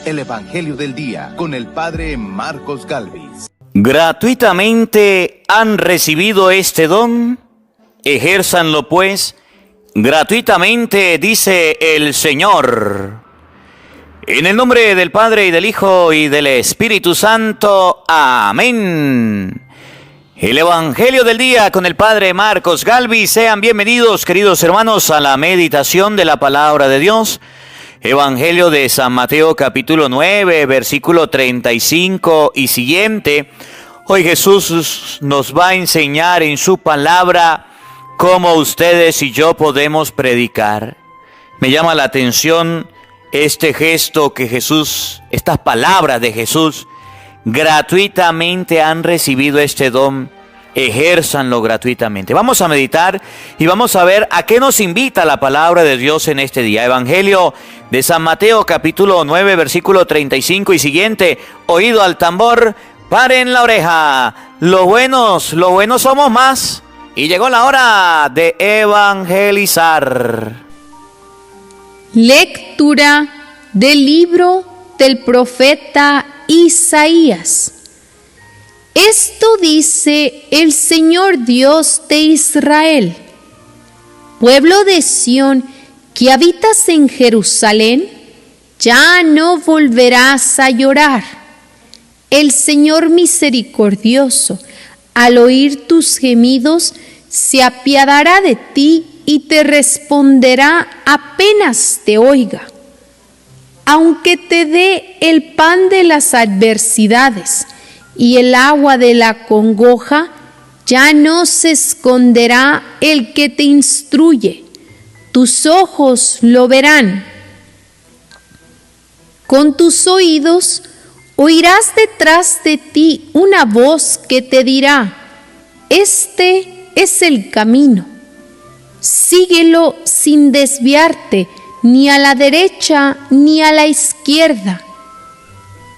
el Evangelio del Día con el Padre Marcos Galvis. ¿Gratuitamente han recibido este don? Ejérzanlo pues, gratuitamente, dice el Señor. En el nombre del Padre, y del Hijo, y del Espíritu Santo. Amén. El Evangelio del Día con el Padre Marcos Galvis. Sean bienvenidos, queridos hermanos, a la meditación de la Palabra de Dios. Evangelio de San Mateo, capítulo 9, versículo 35 y siguiente. Hoy Jesús nos va a enseñar en su palabra cómo ustedes y yo podemos predicar. Me llama la atención este gesto que Jesús, estas palabras de Jesús: gratuitamente han recibido este don, ejérzanlo gratuitamente. Vamos a meditar y vamos a ver a qué nos invita la palabra de Dios en este día. Evangelio de San Mateo, capítulo 9, versículo 35 y siguiente. Oído al tambor, paren la oreja. Los buenos somos más. Y llegó la hora de evangelizar. Lectura del libro del profeta Isaías. Esto dice el Señor Dios de Israel: pueblo de Sión, que habitas en Jerusalén, ya no volverás a llorar. El Señor misericordioso, al oír tus gemidos, se apiadará de ti y te responderá apenas te oiga. Aunque te dé el pan de las adversidades y el agua de la congoja, ya no se esconderá el que te instruye. Tus ojos lo verán. Con tus oídos oirás detrás de ti una voz que te dirá: este es el camino. Síguelo sin desviarte, ni a la derecha ni a la izquierda.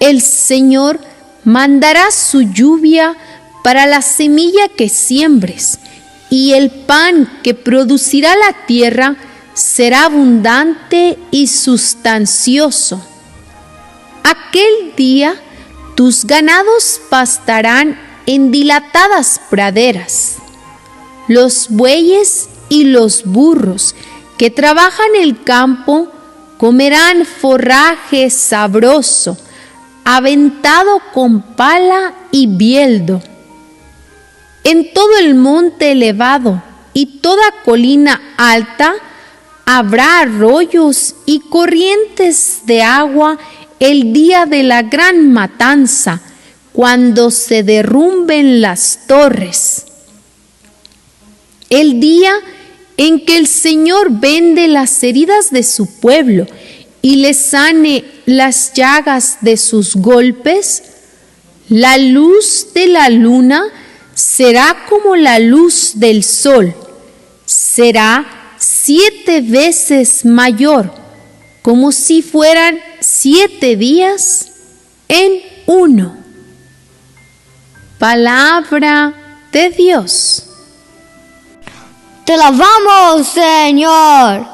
El Señor mandará su lluvia para la semilla que siembres, y el pan que producirá la tierra será abundante y sustancioso. Aquel día tus ganados pastarán en dilatadas praderas. Los bueyes y los burros que trabajan el campo comerán forraje sabroso, aventado con pala y bieldo. En todo el monte elevado y toda colina alta habrá arroyos y corrientes de agua el día de la gran matanza, cuando se derrumben las torres. El día en que el Señor vende las heridas de su pueblo y le sane las llagas de sus golpes, la luz de la luna será como la luz del sol, será 7 veces mayor, como si fueran 7 días en uno. Palabra de Dios. ¡Te alabamos, Señor!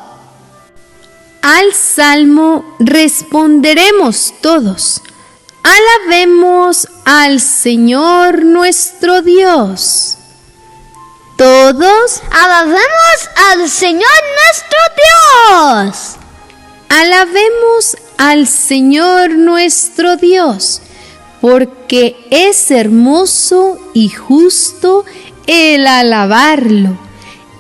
Al salmo responderemos todos: alabemos al Señor nuestro Dios. Todos ¡alabemos al Señor nuestro Dios! Alabemos al Señor nuestro Dios, porque es hermoso y justo el alabarlo.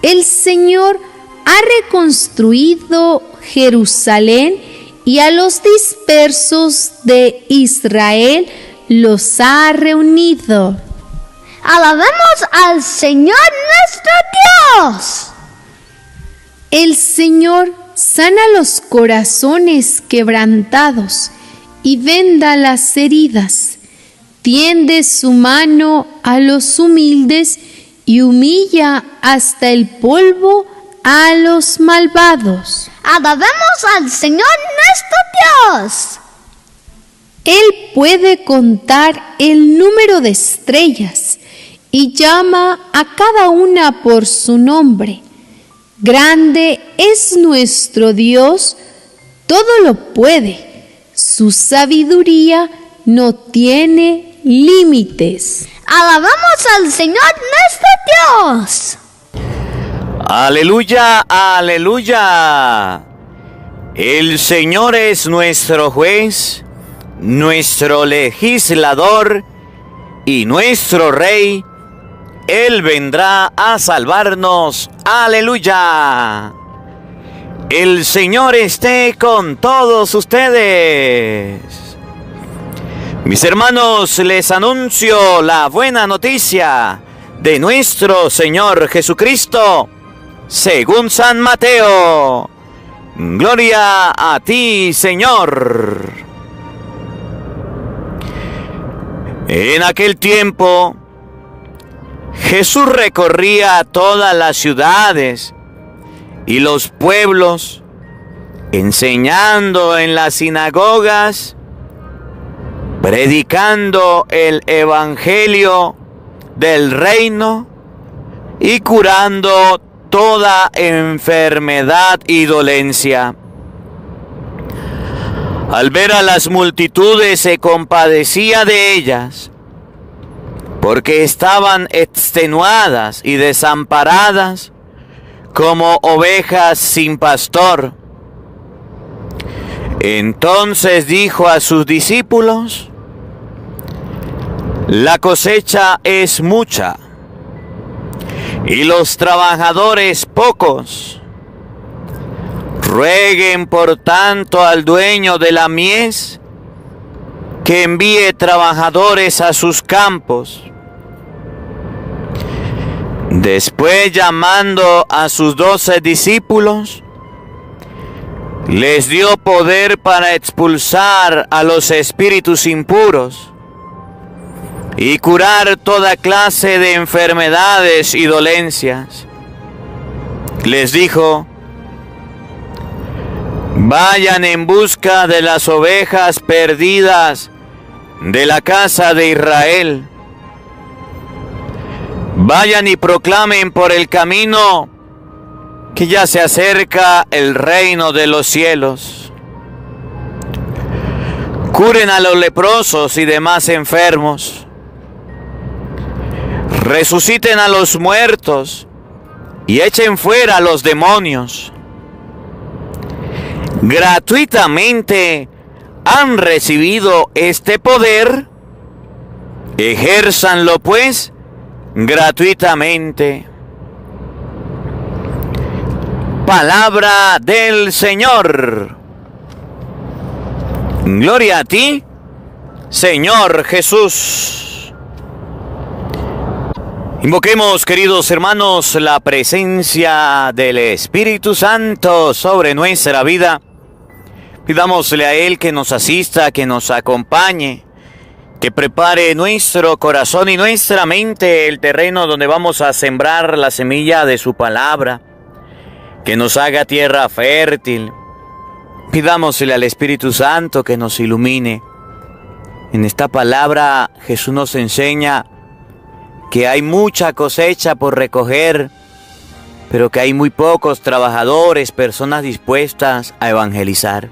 El Señor ha reconstruido Jerusalén y a los dispersos de Israel los ha reunido. ¡Alabemos al Señor nuestro Dios! El Señor sana los corazones quebrantados y venda las heridas. Tiende su mano a los humildes y humilla hasta el polvo a los malvados. ¡Alabemos al Señor nuestro Dios! Él puede contar el número de estrellas y llama a cada una por su nombre. Grande es nuestro Dios, todo lo puede. Su sabiduría no tiene límites. Alabamos al Señor nuestro Dios. Aleluya, aleluya. El Señor es nuestro juez, nuestro legislador y nuestro rey. Él vendrá a salvarnos. Aleluya. El Señor esté con todos ustedes. Mis hermanos, les anuncio la buena noticia de nuestro Señor Jesucristo, según San Mateo. Gloria a ti, Señor. En aquel tiempo, Jesús recorría todas las ciudades y los pueblos, enseñando en las sinagogas, predicando el evangelio del reino y curando toda enfermedad y dolencia. Al ver a las multitudes se compadecía de ellas, porque estaban extenuadas y desamparadas como ovejas sin pastor. Entonces dijo a sus discípulos: la cosecha es mucha y los trabajadores pocos. Rueguen por tanto al dueño de la mies que envíe trabajadores a sus campos. Después, llamando a sus 12 discípulos, les dio poder para expulsar a los espíritus impuros y curar toda clase de enfermedades y dolencias. Les dijo: vayan en busca de las ovejas perdidas de la casa de Israel. Vayan y proclamen por el camino que ya se acerca el reino de los cielos. Curen a los leprosos y demás enfermos. Resuciten a los muertos y echen fuera a los demonios. Gratuitamente han recibido este poder. Ejérzanlo pues gratuitamente. Palabra del Señor. Gloria a ti, Señor Jesús. Invoquemos, queridos hermanos, la presencia del Espíritu Santo sobre nuestra vida. Pidámosle a Él que nos asista, que nos acompañe, que prepare nuestro corazón y nuestra mente, el terreno donde vamos a sembrar la semilla de su palabra, que nos haga tierra fértil. Pidámosle al Espíritu Santo que nos ilumine. En esta palabra Jesús nos enseña que hay mucha cosecha por recoger, pero que hay muy pocos trabajadores, personas dispuestas a evangelizar.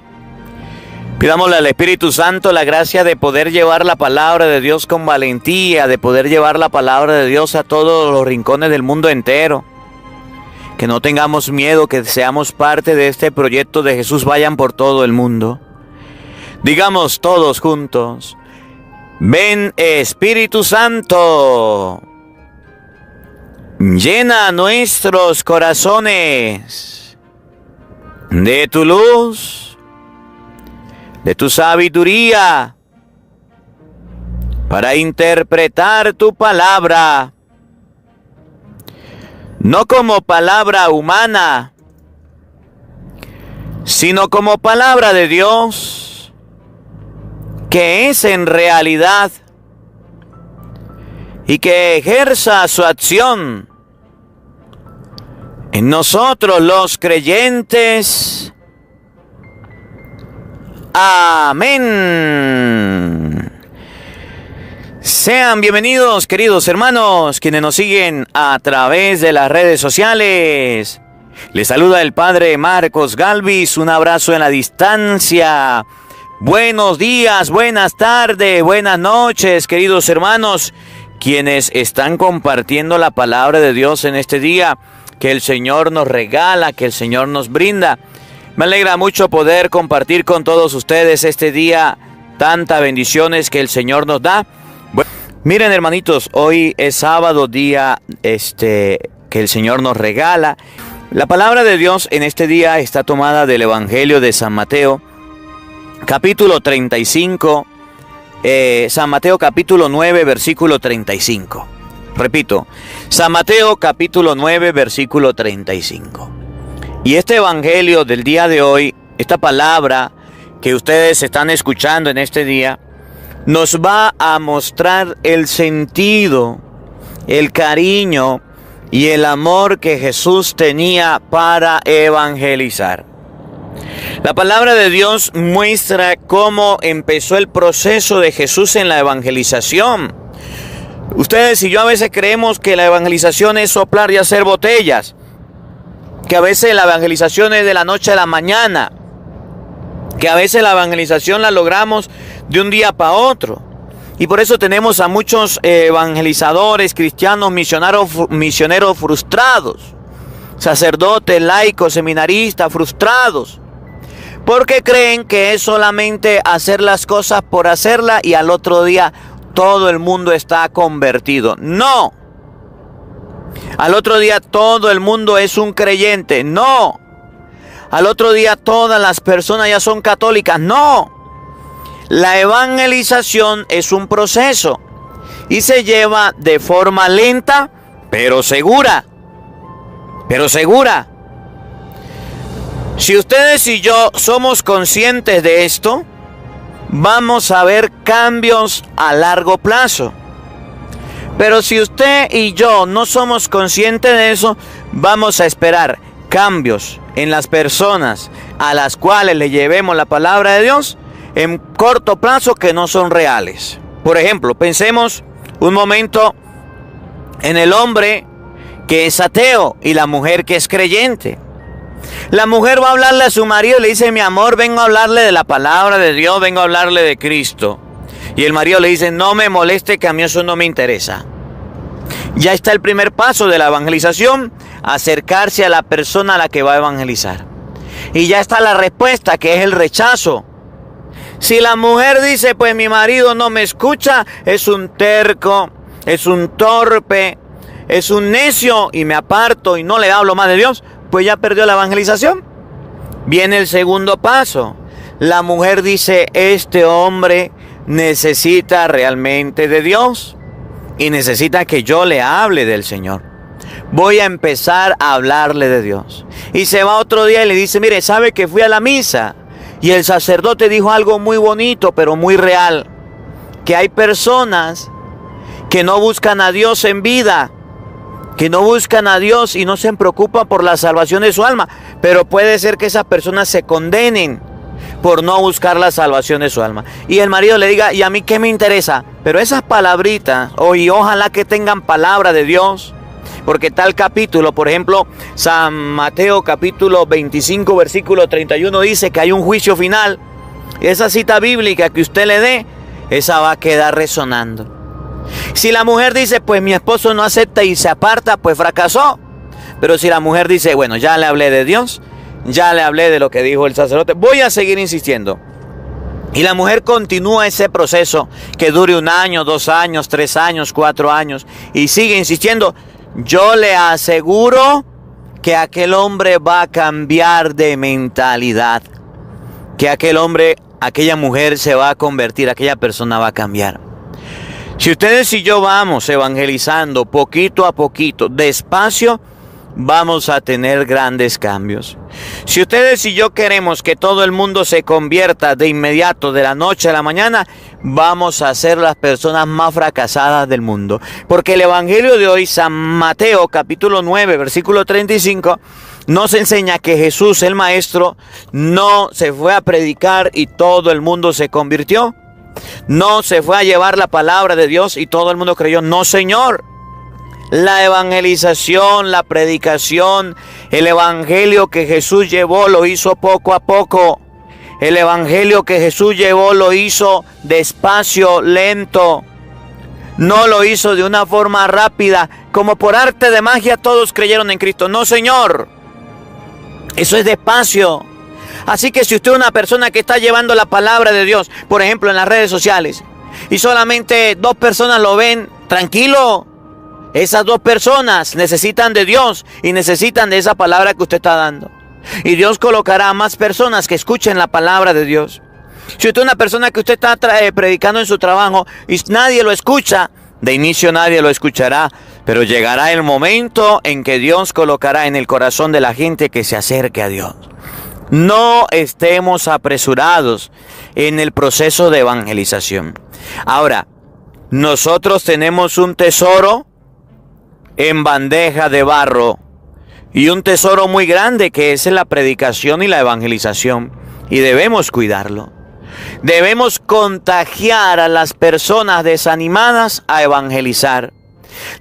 Pidámosle al Espíritu Santo la gracia de poder llevar la palabra de Dios con valentía, de poder llevar la palabra de Dios a todos los rincones del mundo entero. Que no tengamos miedo, que seamos parte de este proyecto de Jesús vayan por todo el mundo. Digamos todos juntos: ven, Espíritu Santo, llena nuestros corazones de tu luz, de tu sabiduría, para interpretar tu palabra, no como palabra humana, sino como palabra de Dios, que es en realidad, y que ejerza su acción en nosotros los creyentes. Amén. Sean bienvenidos, queridos hermanos, quienes nos siguen a través de las redes sociales. Les saluda el Padre Marcos Galvis, un abrazo en la distancia Buenos días, buenas tardes, buenas noches, queridos hermanos, quienes están compartiendo la palabra de Dios en este día que el Señor nos regala, que el Señor nos brinda. Me alegra mucho poder compartir con todos ustedes este día, tantas bendiciones que el Señor nos da. Bueno, miren, hermanitos, hoy es sábado, día que el Señor nos regala. La palabra de Dios en este día está tomada del Evangelio de San Mateo, capítulo 35, San Mateo capítulo 9, versículo 35. Repito, San Mateo capítulo 9, versículo 35. Y este evangelio del día de hoy, esta palabra que ustedes están escuchando en este día, nos va a mostrar el sentido, el cariño y el amor que Jesús tenía para evangelizar. La palabra de Dios muestra cómo empezó el proceso de Jesús en la evangelización. Ustedes y yo a veces creemos que la evangelización es soplar y hacer botellas, que a veces la evangelización es de la noche a la mañana, que a veces la evangelización la logramos de un día para otro. Y por eso tenemos a muchos evangelizadores, cristianos, misioneros frustrados, sacerdotes, laicos, seminaristas frustrados, porque creen que es solamente hacer las cosas por hacerlas y al otro día todo el mundo está convertido. No. Al otro día todo el mundo es un creyente. No. Al otro día todas las personas ya son católicas. No. La evangelización es un proceso y se lleva de forma lenta, pero segura. Pero segura. Si ustedes y yo somos conscientes de esto, vamos a ver cambios a largo plazo. Pero si usted y yo no somos conscientes de eso, vamos a esperar cambios en las personas a las cuales le llevemos la palabra de Dios en corto plazo que no son reales. Por ejemplo, pensemos un momento en el hombre que es ateo y la mujer que es creyente. La mujer va a hablarle a su marido y le dice: mi amor, vengo a hablarle de la palabra de Dios, vengo a hablarle de Cristo. Y el marido le dice: no me moleste, que a mí eso no me interesa. Ya está el primer paso de la evangelización, acercarse a la persona a la que va a evangelizar. Y ya está la respuesta, que es el rechazo. Si la mujer dice: pues mi marido no me escucha, es un terco, es un torpe, es un necio, y me aparto y no le hablo más de Dios, pues ya perdió la evangelización. Viene el segundo paso. La mujer dice: este hombre necesita realmente de Dios y necesita que yo le hable del Señor. Voy a empezar a hablarle de Dios. Y se va otro día y le dice: mire, ¿sabe que fui a la misa y el sacerdote dijo algo muy bonito, pero muy real? Que hay personas que no buscan a Dios en vida, que no buscan a Dios y no se preocupan por la salvación de su alma. Pero puede ser que esas personas se condenen por no buscar la salvación de su alma. Y el marido le diga: ¿y a mí qué me interesa? Pero esas palabritas, y ojalá que tengan palabra de Dios. Porque tal capítulo, por ejemplo, San Mateo capítulo 25, versículo 31, dice que hay un juicio final. Esa cita bíblica que usted le dé, esa va a quedar resonando. Si la mujer dice: pues mi esposo no acepta y se aparta, pues fracasó. Pero si la mujer dice: bueno, ya le hablé de Dios, ya le hablé de lo que dijo el sacerdote, voy a seguir insistiendo. Y la mujer continúa ese proceso que dure 1 año, 2 años, 3 años, 4 años, y sigue insistiendo. Yo le aseguro que aquel hombre va a cambiar de mentalidad, que aquel hombre, aquella mujer se va a convertir, aquella persona va a cambiar. Si ustedes y yo vamos evangelizando poquito a poquito, despacio, vamos a tener grandes cambios. Si ustedes y yo queremos que todo el mundo se convierta de inmediato, de la noche a la mañana, vamos a ser las personas más fracasadas del mundo. Porque el evangelio de hoy, San Mateo capítulo 9, versículo 35, nos enseña que Jesús, el Maestro, no se fue a predicar y todo el mundo se convirtió. No se fue a llevar la palabra de Dios y todo el mundo creyó. No, Señor. La evangelización, la predicación, el evangelio que Jesús llevó lo hizo poco a poco. El evangelio que Jesús llevó lo hizo despacio, lento. No lo hizo de una forma rápida, como por arte de magia todos creyeron en Cristo. No, Señor. Eso es despacio. Así que si usted es una persona que está llevando la palabra de Dios, por ejemplo en las redes sociales, y solamente 2 personas lo ven, tranquilo. Esas 2 personas necesitan de Dios y necesitan de esa palabra que usted está dando. Y Dios colocará a más personas que escuchen la palabra de Dios. Si usted es una persona que usted está predicando en su trabajo y nadie lo escucha, de inicio nadie lo escuchará, pero llegará el momento en que Dios colocará en el corazón de la gente que se acerque a Dios. No estemos apresurados en el proceso de evangelización. Ahora, nosotros tenemos un tesoro en bandeja de barro y un tesoro muy grande que es la predicación y la evangelización, y debemos cuidarlo. Debemos contagiar a las personas desanimadas a evangelizar.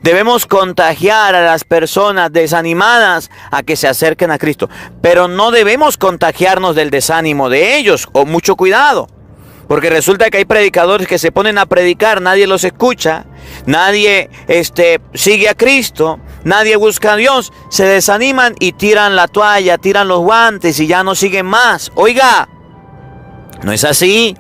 Debemos contagiar a las personas desanimadas a que se acerquen a Cristo. Pero no debemos contagiarnos del desánimo de ellos. O mucho cuidado. Porque resulta que hay predicadores que se ponen a predicar, nadie los escucha, nadie sigue a Cristo, nadie busca a Dios, se desaniman y tiran la toalla, tiran los guantes y ya no siguen más. Oiga, no es así.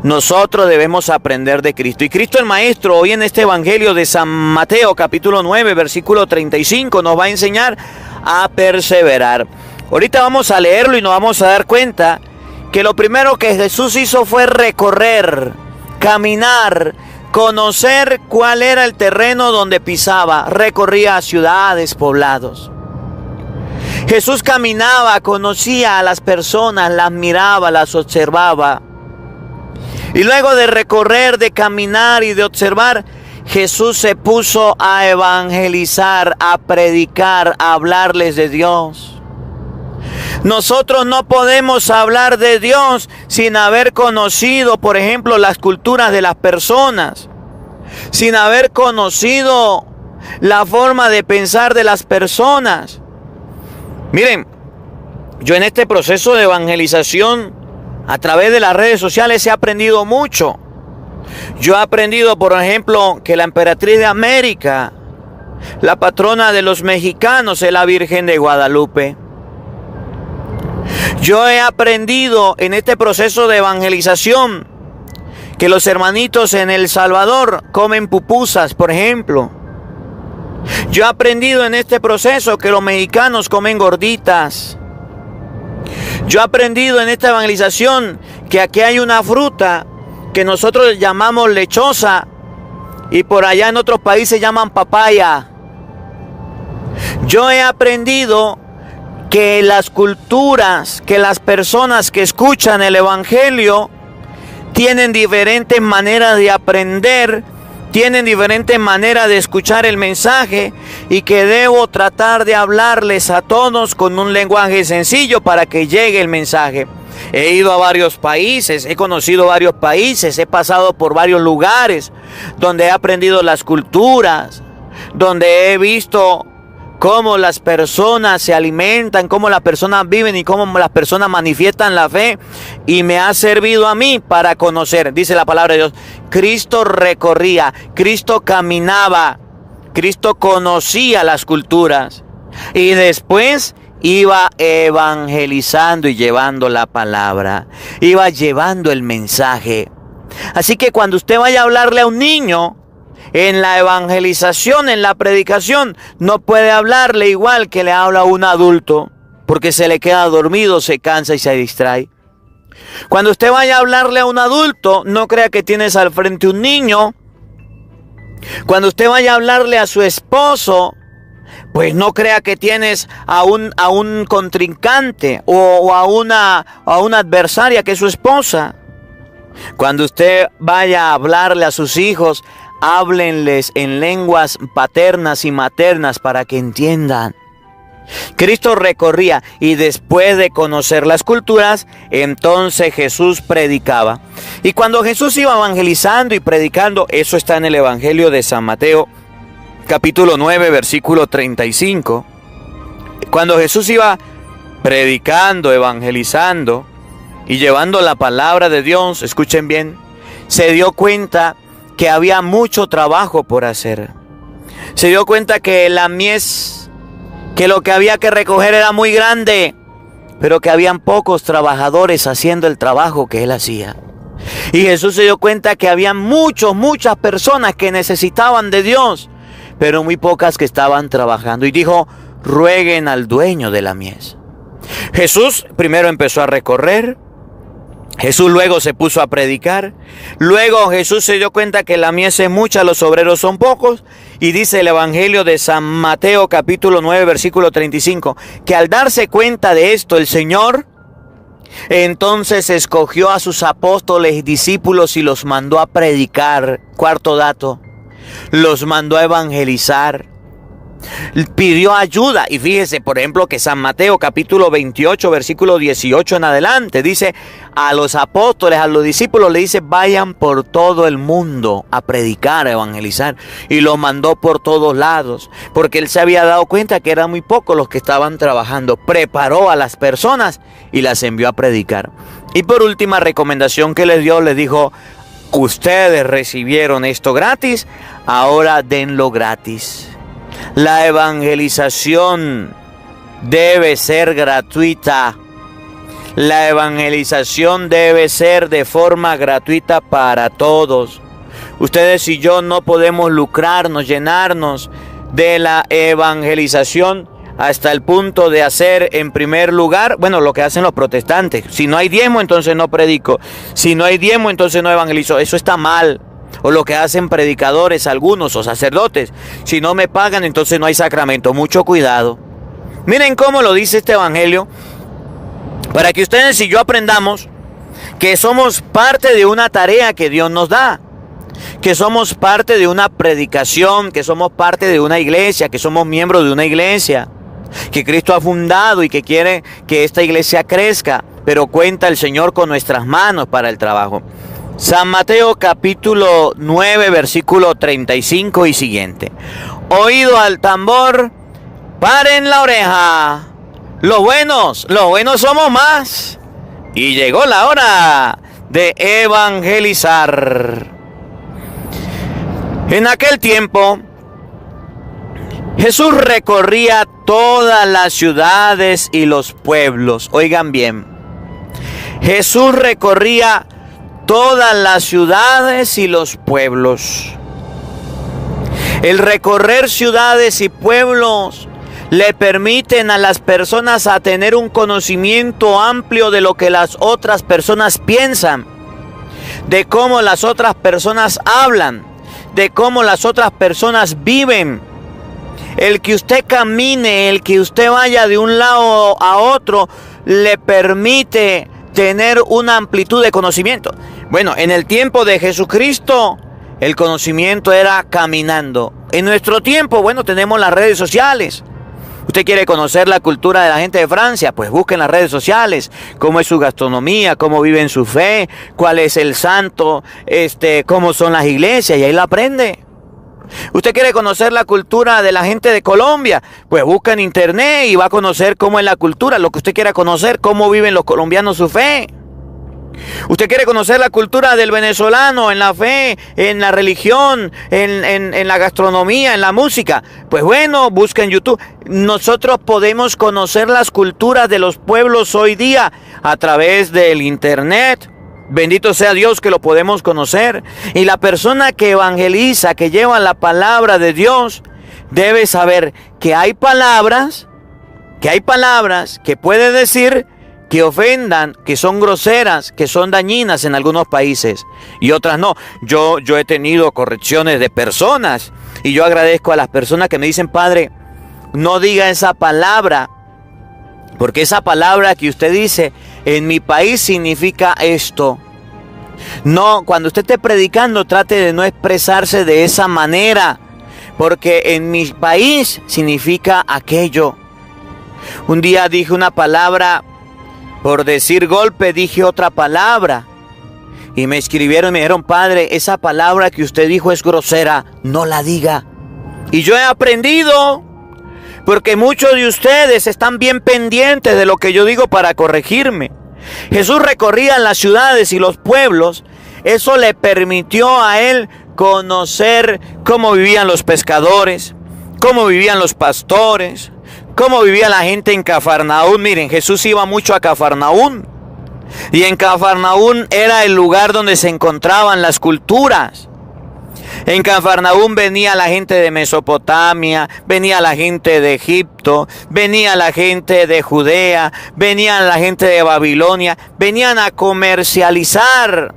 Nosotros debemos aprender de Cristo. Y Cristo el Maestro, hoy en este Evangelio de San Mateo, capítulo 9, versículo 35, nos va a enseñar a perseverar. Ahorita vamos a leerlo y nos vamos a dar cuenta que lo primero que Jesús hizo fue recorrer, caminar, conocer cuál era el terreno donde pisaba. Recorría ciudades, poblados. Jesús caminaba, conocía a las personas, las miraba, las observaba. Y luego de recorrer, de caminar y de observar, Jesús se puso a evangelizar, a predicar, a hablarles de Dios. Nosotros no podemos hablar de Dios sin haber conocido, por ejemplo, las culturas de las personas, sin haber conocido la forma de pensar de las personas. Miren, yo en este proceso de evangelización, a través de las redes sociales he aprendido mucho. Yo he aprendido, por ejemplo, que la emperatriz de América, la patrona de los mexicanos, es la Virgen de Guadalupe. Yo he aprendido en este proceso de evangelización que los hermanitos en El Salvador comen pupusas, por ejemplo. Yo he aprendido en este proceso que los mexicanos comen gorditas. Yo he aprendido en esta evangelización que aquí hay una fruta que nosotros llamamos lechosa y por allá en otros países llaman papaya. Yo he aprendido que las culturas, que las personas que escuchan el evangelio tienen diferentes maneras de aprender, tienen diferentes maneras de escuchar el mensaje y que debo tratar de hablarles a todos con un lenguaje sencillo para que llegue el mensaje. He ido a varios países, he conocido varios países, he pasado por varios lugares donde he aprendido las culturas, donde he visto cómo las personas se alimentan, cómo las personas viven y cómo las personas manifiestan la fe. Y me ha servido a mí para conocer, dice la palabra de Dios, Cristo recorría, Cristo caminaba, Cristo conocía las culturas. Y después iba evangelizando y llevando la palabra, iba llevando el mensaje. Así que cuando usted vaya a hablarle a un niño, en la evangelización, en la predicación, no puede hablarle igual que le habla a un adulto, porque se le queda dormido, se cansa y se distrae. Cuando usted vaya a hablarle a un adulto, no crea que tienes al frente un niño. Cuando usted vaya a hablarle a su esposo, pues no crea que tienes a un contrincante o a una adversaria que es su esposa. Cuando usted vaya a hablarle a sus hijos, háblenles en lenguas paternas y maternas para que entiendan. Cristo recorría y después de conocer las culturas, entonces Jesús predicaba. Y cuando Jesús iba evangelizando y predicando, eso está en el Evangelio de San Mateo, capítulo 9, versículo 35. Cuando Jesús iba predicando, evangelizando, y llevando la palabra de Dios, escuchen bien, se dio cuenta que había mucho trabajo por hacer. Se dio cuenta que la mies, que lo que había que recoger era muy grande, pero que habían pocos trabajadores haciendo el trabajo que él hacía. Y Jesús se dio cuenta que había muchas personas que necesitaban de Dios, pero muy pocas que estaban trabajando. Y dijo, rueguen al dueño de la mies. Jesús primero empezó a recorrer. Jesús luego se puso a predicar. Luego Jesús se dio cuenta que la mies es mucha, los obreros son pocos. Y dice el Evangelio de San Mateo capítulo 9 versículo 35, que al darse cuenta de esto el Señor entonces escogió a sus apóstoles y discípulos y los mandó a predicar. Cuarto dato, los mandó a evangelizar. Pidió ayuda. Y fíjese, por ejemplo, que San Mateo capítulo 28 versículo 18 en adelante dice, a los apóstoles, a los discípulos le dice, vayan por todo el mundo a predicar, a evangelizar. Y los mandó por todos lados, porque él se había dado cuenta que eran muy pocos los que estaban trabajando. Preparó a las personas y las envió a predicar. Y por última recomendación que les dio, les dijo, ustedes recibieron esto gratis, ahora denlo gratis. La evangelización debe ser gratuita. La evangelización debe ser de forma gratuita para todos. Ustedes y yo no podemos lucrarnos, llenarnos de la evangelización hasta el punto de hacer en primer lugar, bueno, lo que hacen los protestantes. Si no hay diezmo, entonces no predico. Si no hay diezmo, entonces no evangelizo. Eso está mal. O lo que hacen predicadores algunos o sacerdotes. Si no me pagan, entonces no hay sacramento. Mucho cuidado. Miren cómo lo dice este evangelio. Para que ustedes y yo aprendamos que somos parte de una tarea que Dios nos da. Que somos parte de una predicación. Que somos parte de una iglesia. Que somos miembros de una iglesia. Que Cristo ha fundado y que quiere que esta iglesia crezca. Pero cuenta el Señor con nuestras manos para el trabajo. San Mateo capítulo 9 versículo 35 y siguiente. Oído al tambor, paren la oreja. Los buenos somos más. Y llegó la hora de evangelizar. En aquel tiempo, Jesús recorría todas las ciudades y los pueblos. Oigan bien. Jesús recorría todas las ciudades y los pueblos. El recorrer ciudades y pueblos le permiten a las personas a tener un conocimiento amplio de lo que las otras personas piensan, de cómo las otras personas hablan, de cómo las otras personas viven. El que usted camine, el que usted vaya de un lado a otro, le permite tener una amplitud de conocimiento. Bueno, en el tiempo de Jesucristo, el conocimiento era caminando. En nuestro tiempo, bueno, tenemos las redes sociales. Usted quiere conocer la cultura de la gente de Francia, pues busque en las redes sociales cómo es su gastronomía, cómo viven su fe, cuál es el santo, cómo son las iglesias, y ahí la aprende. Usted quiere conocer la cultura de la gente de Colombia, pues busca en internet y va a conocer cómo es la cultura, lo que usted quiera conocer, cómo viven los colombianos su fe. Usted quiere conocer la cultura del venezolano en la fe, en la religión, en la gastronomía, en la música. Pues bueno, busca en YouTube. Nosotros podemos conocer las culturas de los pueblos hoy día a través del internet. Bendito sea Dios que lo podemos conocer. Y la persona que evangeliza, que lleva la palabra de Dios, debe saber que hay palabras que puede decir que ofendan, que son groseras, que son dañinas en algunos países y otras no. Yo he tenido correcciones de personas y yo agradezco a las personas que me dicen: padre, no diga esa palabra, porque esa palabra que usted dice en mi país significa esto. No, cuando usted esté predicando, trate de no expresarse de esa manera, porque en mi país significa aquello. Un día dije una palabra, por decir golpe dije otra palabra, y me escribieron y me dijeron: padre, esa palabra que usted dijo es grosera, no la diga. Y yo he aprendido, porque muchos de ustedes están bien pendientes de lo que yo digo para corregirme. Jesús recorría las ciudades y los pueblos. Eso le permitió a él conocer cómo vivían los pescadores, cómo vivían los pastores, cómo vivía la gente en Cafarnaún. Miren, Jesús iba mucho a Cafarnaún. Y en Cafarnaún era el lugar donde se encontraban las culturas. En Cafarnaún venía la gente de Mesopotamia, venía la gente de Egipto, venía la gente de Judea, venía la gente de Babilonia, venían a comercializar.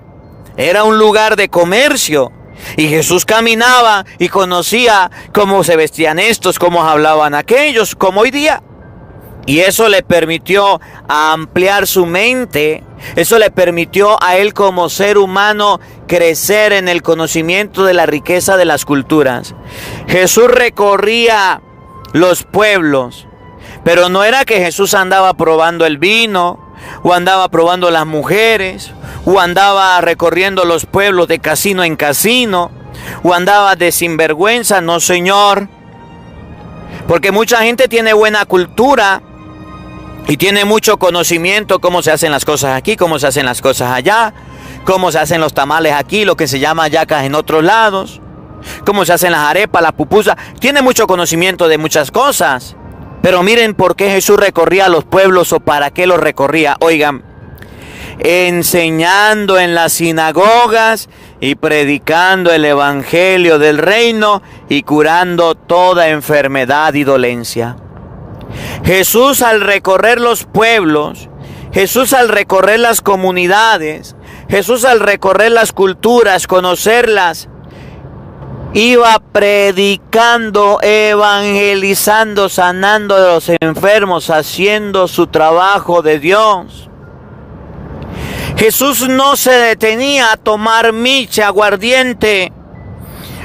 Era un lugar de comercio. Y Jesús caminaba y conocía cómo se vestían estos, cómo hablaban aquellos, como hoy día. Y eso le permitió ampliar su mente. Eso le permitió a él como ser humano crecer en el conocimiento de la riqueza de las culturas. Jesús recorría los pueblos, pero no era que Jesús andaba probando el vino, o andaba probando las mujeres, o andaba recorriendo los pueblos de casino en casino, o andaba de sinvergüenza. No, Señor. Porque mucha gente tiene buena cultura y tiene mucho conocimiento cómo se hacen las cosas aquí, cómo se hacen las cosas allá, cómo se hacen los tamales aquí, lo que se llama hallacas en otros lados, cómo se hacen las arepas, las pupusas. Tiene mucho conocimiento de muchas cosas. Pero miren por qué Jesús recorría los pueblos o para qué los recorría. Oigan, enseñando en las sinagogas y predicando el evangelio del reino y curando toda enfermedad y dolencia. Jesús, al recorrer los pueblos, Jesús al recorrer las comunidades, Jesús al recorrer las culturas, conocerlas, iba predicando, evangelizando, sanando a los enfermos, haciendo su trabajo de Dios. Jesús no se detenía a tomar miche, aguardiente.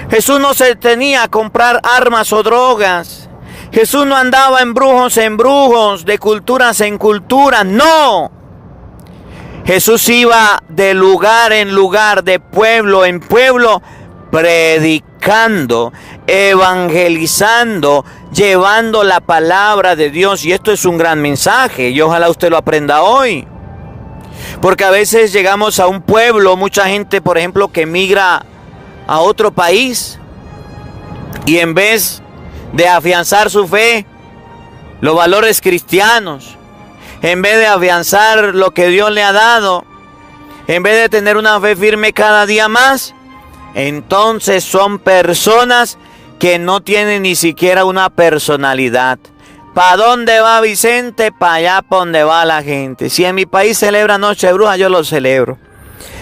Jesús no se detenía a comprar armas o drogas. Jesús no andaba en brujos, de culturas en culturas, no. Jesús iba de lugar en lugar, de pueblo en pueblo, predicando, evangelizando, llevando la palabra de Dios. Y esto es un gran mensaje y ojalá usted lo aprenda hoy. Porque a veces llegamos a un pueblo, mucha gente, por ejemplo, que migra a otro país y en vez de afianzar su fe, los valores cristianos, en vez de afianzar lo que Dios le ha dado, en vez de tener una fe firme cada día más, entonces son personas que no tienen ni siquiera una personalidad. ¿Para dónde va Vicente? Para allá, para donde va la gente. Si en mi país celebra Noche de Brujas, yo lo celebro.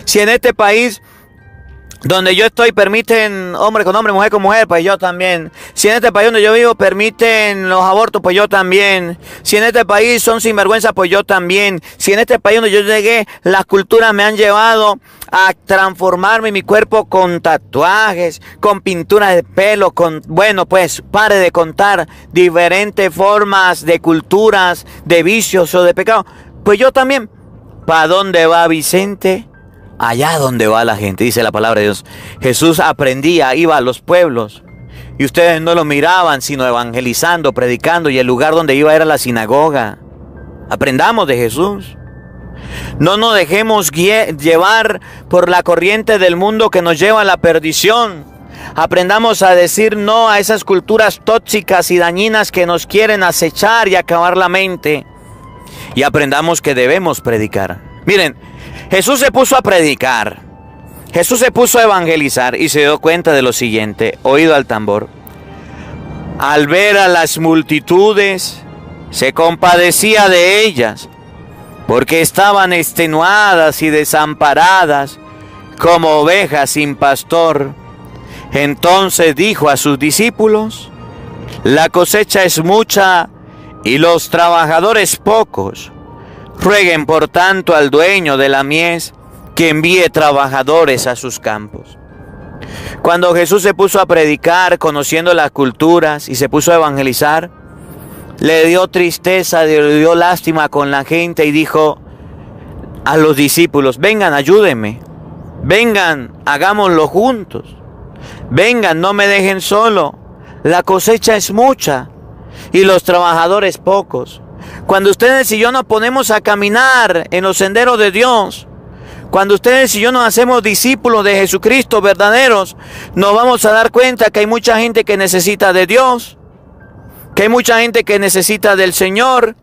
Si en este país donde yo estoy permiten hombre con hombre, mujer con mujer, pues yo también. Si en este país donde yo vivo permiten los abortos, pues yo también. Si en este país son sinvergüenza, pues yo también. Si en este país donde yo llegué, las culturas me han llevado a transformarme mi cuerpo con tatuajes, con pinturas de pelo, con, bueno, pues pare de contar diferentes formas de culturas, de vicios o de pecado. Pues yo también. ¿Para dónde va Vicente? Allá donde va la gente, dice la palabra de Dios. Jesús aprendía, iba a los pueblos. Y ustedes no lo miraban, sino evangelizando, predicando. Y el lugar donde iba era la sinagoga. Aprendamos de Jesús. No nos dejemos llevar por la corriente del mundo que nos lleva a la perdición. Aprendamos a decir no a esas culturas tóxicas y dañinas que nos quieren acechar y acabar la mente. Y aprendamos que debemos predicar. Miren, Jesús se puso a predicar, Jesús se puso a evangelizar y se dio cuenta de lo siguiente, oído al tambor. Al ver a las multitudes, se compadecía de ellas, porque estaban extenuadas y desamparadas, como ovejas sin pastor. Entonces dijo a sus discípulos, la cosecha es mucha y los trabajadores pocos. Rueguen por tanto al dueño de la mies que envíe trabajadores a sus campos. Cuando Jesús se puso a predicar, conociendo las culturas, y se puso a evangelizar, le dio tristeza, le dio lástima con la gente y dijo a los discípulos, vengan, ayúdenme, vengan, hagámoslo juntos, vengan, no me dejen solo, la cosecha es mucha y los trabajadores pocos. Cuando ustedes y yo nos ponemos a caminar en los senderos de Dios, cuando ustedes y yo nos hacemos discípulos de Jesucristo verdaderos, nos vamos a dar cuenta que hay mucha gente que necesita de Dios, que hay mucha gente que necesita del Señor,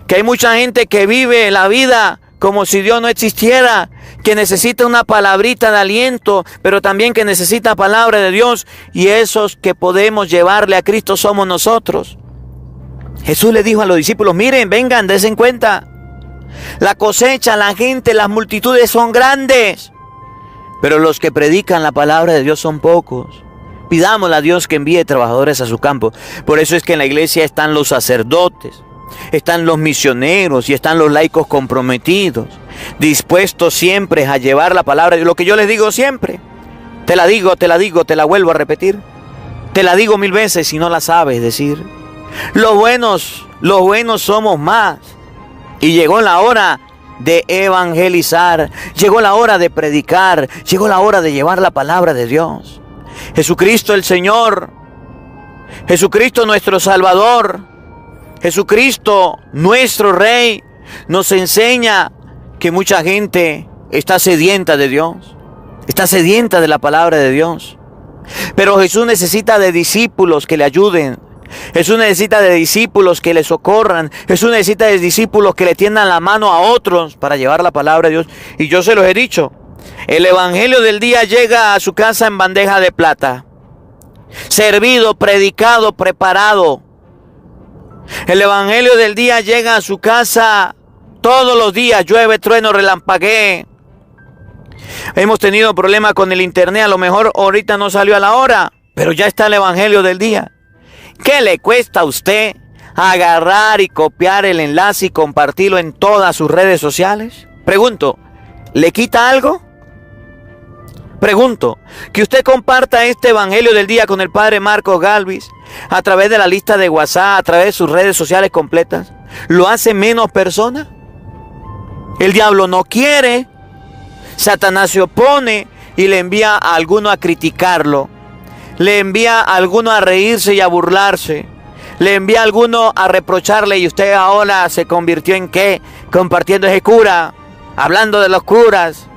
que hay mucha gente que vive la vida como si Dios no existiera, que necesita una palabrita de aliento, pero también que necesita palabra de Dios, y esos que podemos llevarle a Cristo somos nosotros. Jesús le dijo a los discípulos, miren, vengan, dense cuenta. La cosecha, la gente, las multitudes son grandes, pero los que predican la palabra de Dios son pocos. Pidámosle a Dios que envíe trabajadores a su campo. Por eso es que en la iglesia están los sacerdotes, están los misioneros y están los laicos comprometidos, dispuestos siempre a llevar la palabra de Dios. Lo que yo les digo siempre, te la digo, te la vuelvo a repetir. Te la digo 1000 veces si no la sabes decir. Los buenos somos más. Y llegó la hora de evangelizar, llegó la hora de predicar, llegó la hora de llevar la palabra de Dios. Jesucristo el Señor, Jesucristo nuestro Salvador, Jesucristo nuestro Rey, nos enseña que mucha gente está sedienta de Dios, está sedienta de la palabra de Dios. Pero Jesús necesita de discípulos que le ayuden. Jesús necesita de discípulos que le socorran. Jesús necesita de discípulos que le tiendan la mano a otros para llevar la palabra de Dios. Y yo se los he dicho, el evangelio del día llega a su casa en bandeja de plata, servido, predicado, preparado. El evangelio del día llega a su casa todos los días, llueve, trueno, relampaguee. Hemos tenido problemas con el internet, a lo mejor ahorita no salió a la hora, pero ya está el evangelio del día. ¿Qué le cuesta a usted agarrar y copiar el enlace y compartirlo en todas sus redes sociales? Pregunto, ¿le quita algo? Pregunto, que usted comparta este evangelio del día con el padre Marcos Galvis a través de la lista de WhatsApp, a través de sus redes sociales completas, ¿lo hace menos persona? El diablo no quiere. Satanás se opone y le envía a alguno a criticarlo. Le envía a alguno a reírse y a burlarse. Le envía a alguno a reprocharle, y usted ahora se convirtió en ¿qué? Compartiendo ese cura, hablando de los curas.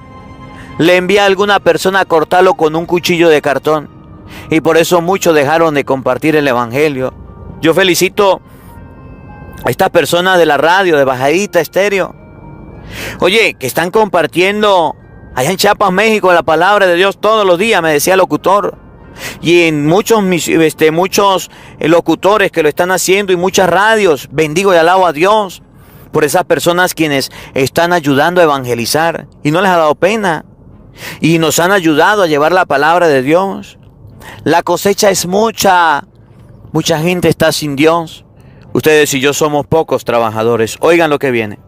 Le envía a alguna persona a cortarlo con un cuchillo de cartón. Y por eso muchos dejaron de compartir el evangelio. Yo felicito a estas personas de la radio, de Bajadita Estéreo. Oye, que están compartiendo allá en Chiapas, México, la palabra de Dios todos los días, me decía el locutor. Y en muchos locutores que lo están haciendo y muchas radios. Bendigo y alabo a Dios por esas personas quienes están ayudando a evangelizar y no les ha dado pena y nos han ayudado a llevar la palabra de Dios. La cosecha es mucha gente está sin Dios. Ustedes y yo somos pocos trabajadores. Oigan lo que viene.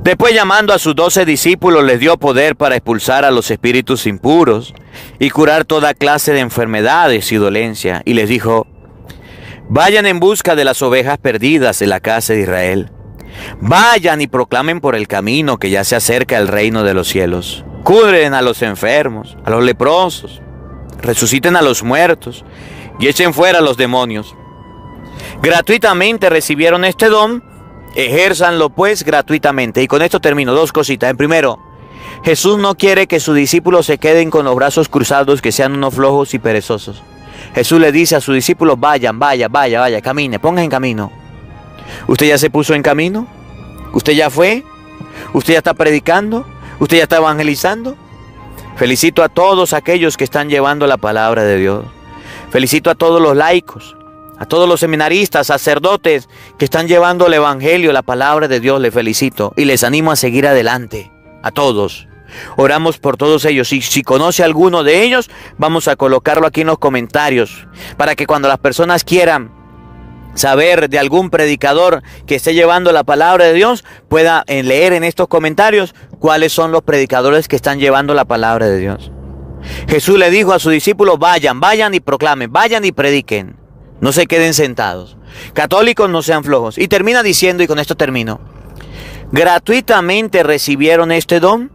Después, llamando a sus 12 discípulos, les dio poder para expulsar a los espíritus impuros y curar toda clase de enfermedades y dolencia. Y les dijo, vayan en busca de las ovejas perdidas de la casa de Israel. Vayan y proclamen por el camino que ya se acerca el reino de los cielos. Curen a los enfermos, a los leprosos, resuciten a los muertos y echen fuera a los demonios. Gratuitamente recibieron este don. Ejérzanlo pues gratuitamente. Y con esto termino. 2 cositas. En primero, Jesús no quiere que sus discípulos se queden con los brazos cruzados, que sean unos flojos y perezosos. Jesús le dice a sus discípulos, vayan, camine, pongan en camino. ¿Usted ya se puso en camino? ¿Usted ya fue? ¿Usted ya está predicando? ¿Usted ya está evangelizando? Felicito a todos aquellos que están llevando la palabra de Dios. Felicito a todos los laicos, a todos los seminaristas, sacerdotes que están llevando el evangelio, la palabra de Dios. Les felicito y les animo a seguir adelante. A todos. Oramos por todos ellos. Y si conoce a alguno de ellos, vamos a colocarlo aquí en los comentarios, para que cuando las personas quieran saber de algún predicador que esté llevando la palabra de Dios, pueda leer en estos comentarios cuáles son los predicadores que están llevando la palabra de Dios. Jesús le dijo a sus discípulos, vayan y proclamen, vayan y prediquen. No se queden sentados. Católicos, no sean flojos. Y termina diciendo, y con esto termino, gratuitamente recibieron este don,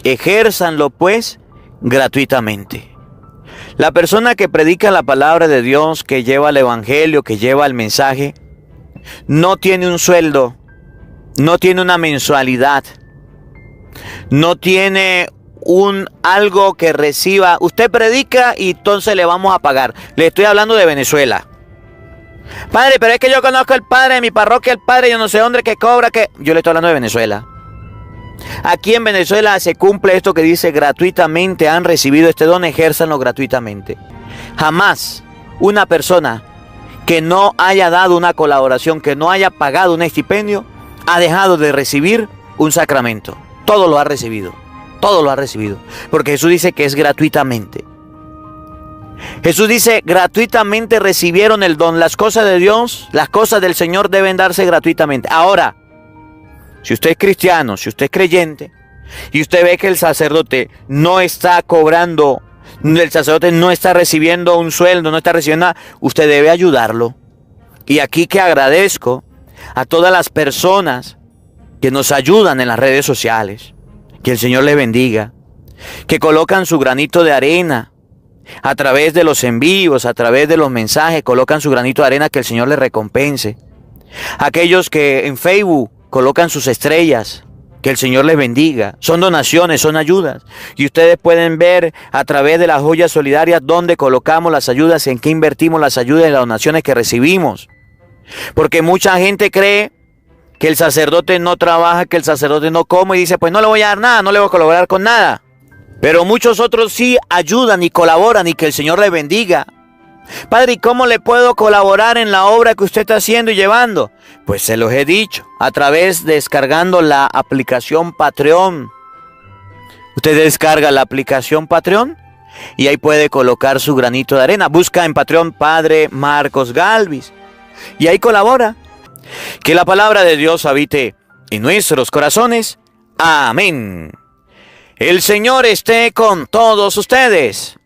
ejérzanlo pues gratuitamente. La persona que predica la palabra de Dios, que lleva el evangelio, que lleva el mensaje, no tiene un sueldo, no tiene una mensualidad, no tiene algo que reciba. Usted predica y entonces le vamos a pagar. Le estoy hablando de Venezuela. Padre, pero es que yo conozco al padre de mi parroquia, el padre yo no sé dónde que cobra, que... Yo le estoy hablando de Venezuela. Aquí en Venezuela se cumple esto que dice: gratuitamente han recibido este don, ejérzanlo gratuitamente. Jamás una persona que no haya dado una colaboración, que no haya pagado un estipendio, ha dejado de recibir un sacramento. Todo lo ha recibido. Todo lo ha recibido. Porque Jesús dice que es gratuitamente. Jesús dice: gratuitamente recibieron el don. Las cosas de Dios, las cosas del Señor deben darse gratuitamente. Ahora, si usted es cristiano, si usted es creyente, y usted ve que el sacerdote no está cobrando, el sacerdote no está recibiendo un sueldo, no está recibiendo nada, usted debe ayudarlo. Y aquí que agradezco a todas las personas que nos ayudan en las redes sociales, que el Señor les bendiga, que colocan su granito de arena a través de los envíos, a través de los mensajes, colocan su granito de arena, que el Señor les recompense. Aquellos que en Facebook colocan sus estrellas, que el Señor les bendiga. Son donaciones, son ayudas. Y ustedes pueden ver a través de las joyas solidarias dónde colocamos las ayudas, en qué invertimos las ayudas y las donaciones que recibimos. Porque mucha gente cree que el sacerdote no trabaja, que el sacerdote no come, y dice: pues no le voy a dar nada, no le voy a colaborar con nada. Pero muchos otros sí ayudan y colaboran, y que el Señor les bendiga. Padre, ¿y cómo le puedo colaborar en la obra que usted está haciendo y llevando? Pues se los he dicho, a través de descargando la aplicación Patreon. Usted descarga la aplicación Patreon y ahí puede colocar su granito de arena. Busca en Patreon Padre Marcos Galvis y ahí colabora. Que la palabra de Dios habite en nuestros corazones. Amén. El Señor esté con todos ustedes.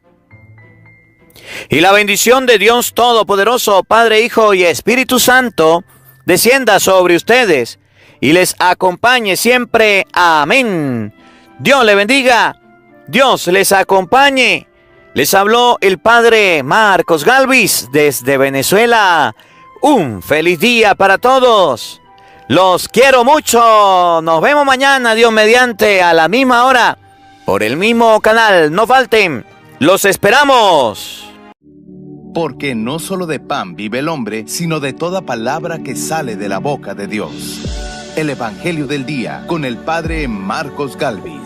Y la bendición de Dios Todopoderoso, Padre, Hijo y Espíritu Santo, descienda sobre ustedes y les acompañe siempre. Amén. Dios le bendiga. Dios les acompañe. Les habló el Padre Marcos Galvis desde Venezuela. Un feliz día para todos. Los quiero mucho. Nos vemos mañana, Dios mediante, a la misma hora, por el mismo canal. No falten. Los esperamos. Porque no solo de pan vive el hombre, sino de toda palabra que sale de la boca de Dios. El Evangelio del Día con el Padre Marcos Galvis.